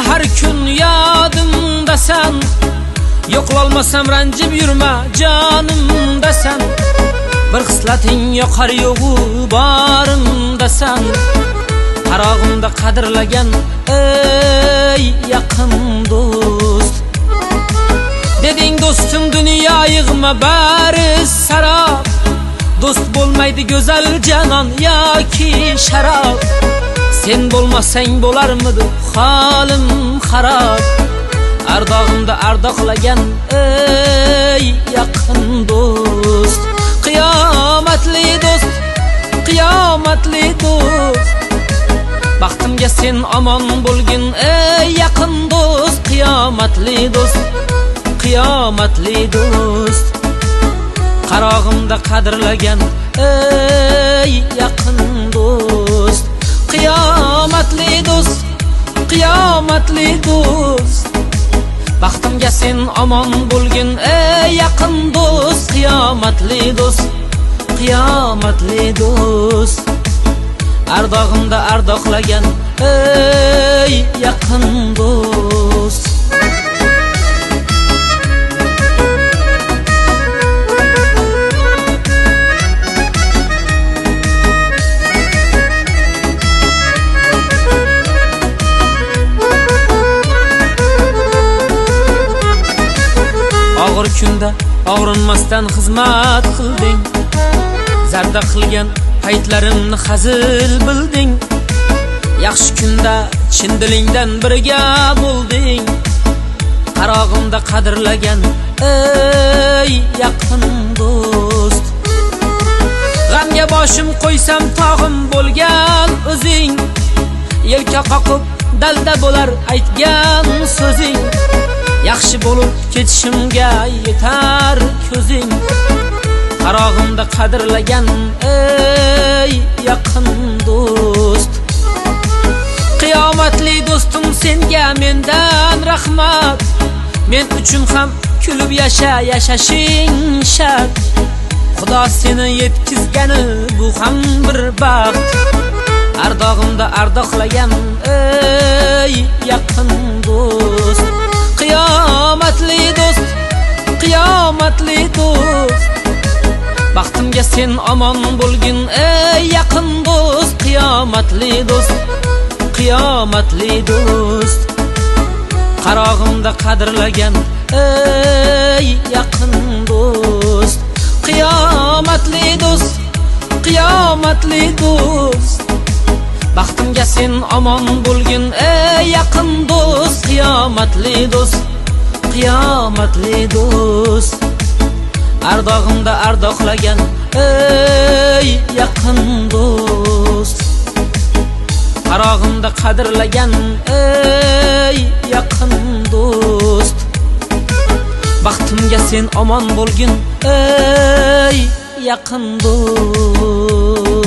her gün yadımda sen. Yo'qolmasam ranjib yurma jonimda sen. Bir xislating yoqar yo'g'u borimda sen. Qarog'imda qadrlagan ey yaqin do'st. Deding do'stim dunyo yig'ma bari sarob. Do'st bo'lmaydi go'zal janon yoki sharob. Sen bo'lmasang bo'larmidi holim xarob. Ardog'imda ardoqlagan ey yaqin do'st. Qiyomatli do'st, qiyomatli do'st. Baxtimga sen omon bo'lgin ey yaqin do'st. Qiyomatli do'st, qiyomatli do'st. Qarog'imda qadrlagan ey yaqin do'st. Qiyomatli do'st, qiyomatli do'st. Baxtimga sen omon bo'lgin ey yaqin do'st. Qiyomatli do'st, qiyomatli do'st. Ardog'imda ardoqlagan ey yaqin do'st. Og'ir kunda og'rinmasdan xizmat qilding. Zarda qilgan paytlarimni hazil bilding. Yaxshi kunda chin dilingdan birga bo'lding. Qarog'imda qadrlagan ey yaqin do'st. G'amga boshim qo'ysam tog'im bo'lgan o'zing. Yelka qoqib dalda bo'lar aytgan so'zing. Yaxshi bo'lib ketishimga yetar ko'zing. Qarog'imda qadrlagan ey yaqin do'st. Qiyomatli do'stim senga mendan rahmat. Men uchun ham kulib yasha, yashashing shart. Xudo seni yetkizgani bu ham bir baxt. Ardog'imda ardoqlagan ey yaqin do'st. Qiyomatli do'st, qiyomatli do'st. Baxtimga sen omon bo'lgin ey yaqin do'st. Qiyomatli do'st, qiyomatli do'st. Qarog'imda qadrlagan ey yaqin do'st. Qiyomatli do'st, qiyomatli do'st. Baxtimga sen omon bo'lgin ey yaqin do'st. Qiyomatli do'st, qiyomatli do'st. Ardog'imda ardoqlagan ey yaqin do'st. Qarog'imda qadrlagan ey yaqin do'st. Baxtimga sen omon bo'lgin ey yaqin do'st.